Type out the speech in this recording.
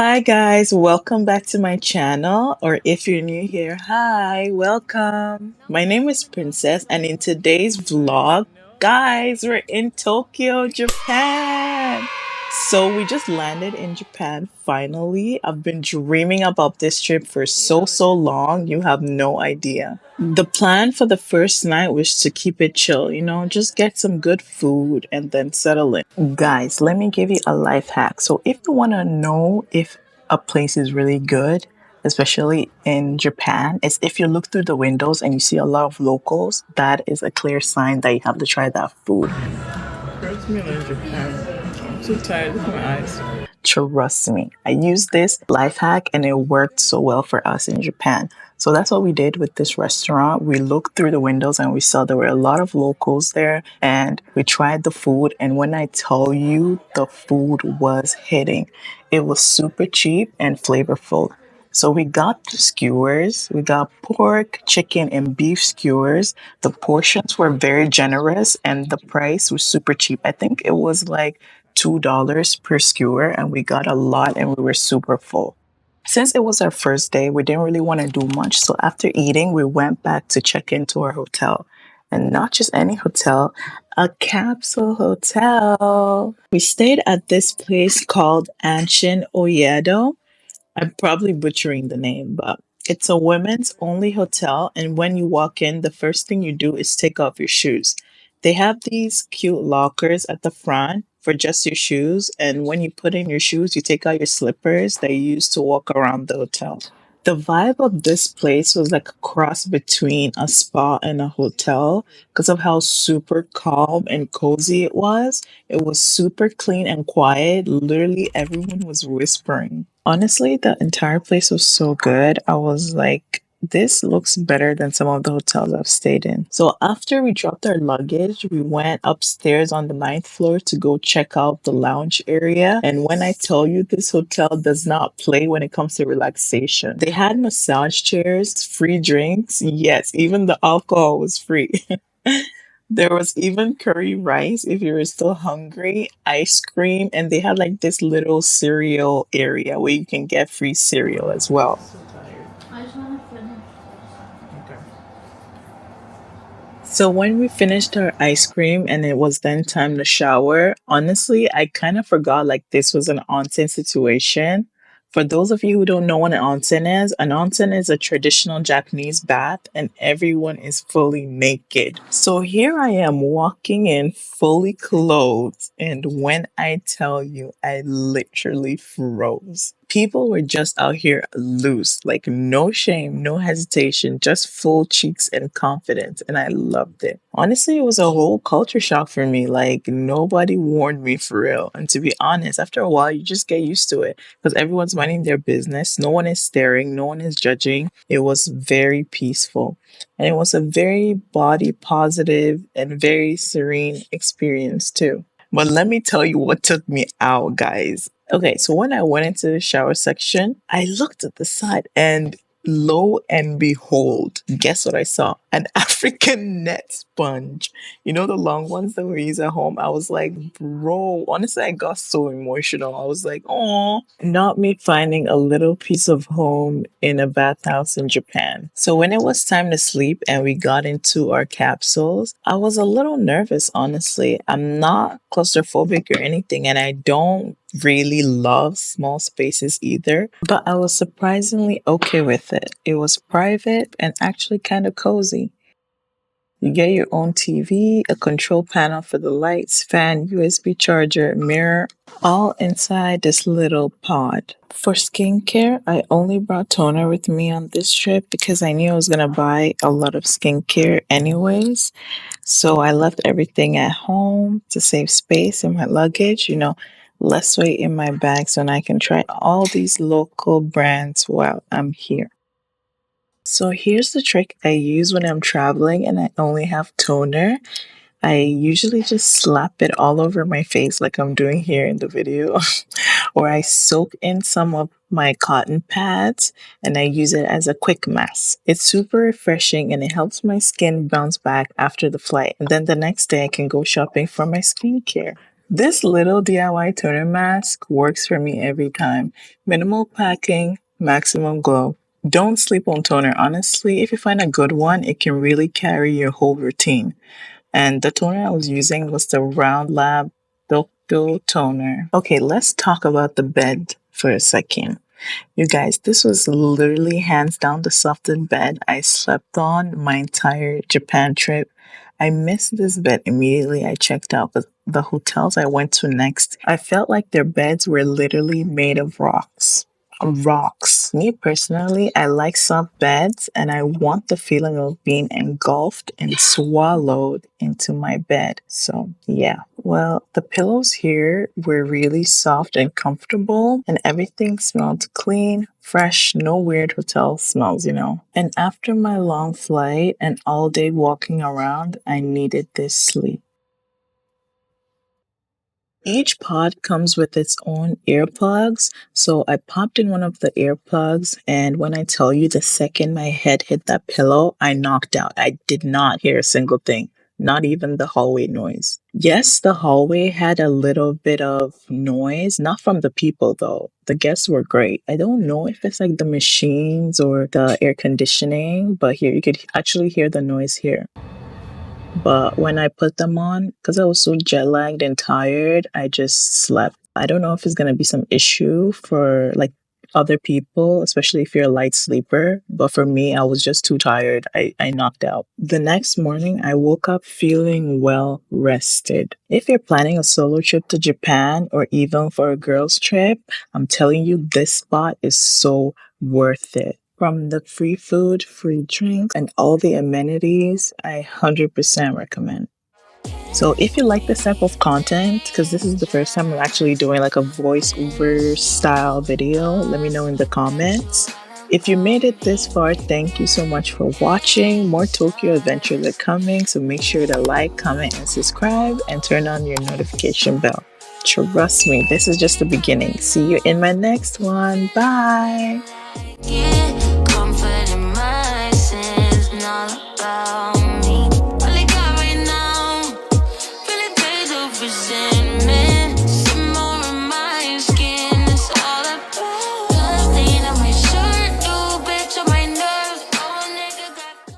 Hi guys, welcome back to my channel. Or if you're new here, hi, welcome. My name is Princess, and in today's vlog, guys, we're in Tokyo, Japan. So we just landed in Japan finally. I've been dreaming about this trip for so long. You have no idea. The plan for the first night was to keep it chill, just get some good food and then settle in. Guys, let me give you a life hack. So, if you want to know if a place is really good, especially in Japan, is if you look through the windows and you see a lot of locals, that is a clear sign that you have to try that food. Hurts me in Japan. I'm too tired. Look at my eyes. Trust me, I used this life hack and it worked so well for us in Japan. So that's what we did with this restaurant. We looked through the windows and we saw there were a lot of locals there and we tried the food. And when I tell you the food was hitting, it was super cheap and flavorful. So we got the skewers, we got pork, chicken, and beef skewers. The portions were very generous and the price was super cheap. I think it was like $2 per skewer, and we got a lot and we were super full. Since it was our first day, we didn't really want to do much. So after eating, we went back to check into our hotel. And not just any hotel, a capsule hotel. We stayed at this place called Anshin Oyado. I'm probably butchering the name, but it's a women's only hotel. And when you walk in, the first thing you do is take off your shoes. They have these cute lockers at the front for just your shoes. And when you put in your shoes, you take out your slippers that you use to walk around the hotel. The vibe of this place was like a cross between a spa and a hotel because of how super calm and cozy it was. It was super clean and quiet. Literally, everyone was whispering. Honestly, the entire place was so good. I was like, this looks better than some of the hotels I've stayed in. So after we dropped our luggage, we went upstairs on the ninth floor to go check out the lounge area. And when I tell you this hotel does not play when it comes to relaxation, they had massage chairs, free drinks. Yes, even the alcohol was free. There was even curry rice if you were still hungry, ice cream, and they had like this little cereal area where you can get free cereal as well. So when we finished our ice cream and it was then time to shower, honestly, I kind of forgot like this was an onsen situation. For those of you who don't know what an onsen is a traditional Japanese bath and everyone is fully naked. So here I am walking in fully clothed, and when I tell you, I literally froze. People were just out here loose, like no shame, no hesitation, just full cheeks and confidence. And I loved it. Honestly, it was a whole culture shock for me. Like nobody warned me for real. And to be honest, after a while, you just get used to it because everyone's minding their business. No one is staring, no one is judging. It was very peaceful. And it was a very body positive and very serene experience too. But let me tell you what took me out, guys. Okay, so when I went into the shower section, I looked at the side and lo and behold, guess what I saw? An African net sponge. You know the long ones that we use at home? I was like, bro, honestly, I got so emotional. I was like, oh, not me finding a little piece of home in a bathhouse in Japan. So when it was time to sleep and we got into our capsules, I was a little nervous, honestly. I'm not claustrophobic or anything, and I don't really love small spaces either, but I was surprisingly okay with it. It was private and actually kind of cozy. You get your own TV, a control panel for the lights, fan, USB charger, mirror, all inside this little pod. For skincare, I only brought toner with me on this trip because I knew I was going to buy a lot of skincare anyways. So I left everything at home to save space in my luggage, less weight in my bag so I can try all these local brands while I'm here. So here's the trick I use when I'm traveling and I only have toner. I usually just slap it all over my face like I'm doing here in the video, or I soak in some of my cotton pads and I use it as a quick mask. It's super refreshing and it helps my skin bounce back after the flight. And then the next day I can go shopping for my skincare. This little DIY toner mask works for me every time. Minimal packing, maximum glow. Don't sleep on toner. Honestly, if you find a good one, it can really carry your whole routine. And the toner I was using was the Round Lab Doctor toner. Okay, let's talk about the bed for a second. You guys, this was literally hands down the softest bed I slept on my entire Japan trip. I missed this bed immediately I checked out, but the hotels I went to next, I felt like their beds were literally made of rocks. Rocks. Me personally, I like soft beds and I want the feeling of being engulfed and swallowed into my bed. So, yeah. Well, the pillows here were really soft and comfortable, and everything smelled clean, fresh, no weird hotel smells. And after my long flight and all day walking around, I needed this sleep. Each pod comes with its own earplugs. So I popped in one of the earplugs, and when I tell you the second my head hit that pillow, I knocked out. I did not hear a single thing, not even the hallway noise. Yes, the hallway had a little bit of noise, not from the people though. The guests were great. I don't know if it's like the machines or the air conditioning, but here you could actually hear the noise here. But when I put them on, because I was so jet lagged and tired, I just slept. I don't know if it's going to be some issue for like other people, especially if you're a light sleeper. But for me, I was just too tired. I knocked out. The next morning, I woke up feeling well rested. If you're planning a solo trip to Japan or even for a girls' trip, I'm telling you, this spot is so worth it. From the free food, free drinks, and all the amenities, I 100% recommend. So if you like this type of content, because this is the first time I'm actually doing like a voiceover style video, let me know in the comments. If you made it this far, thank you so much for watching. More Tokyo adventures are coming, so make sure to like, comment, and subscribe, and turn on your notification bell. Trust me, this is just the beginning. See you in my next one. Bye! Yeah.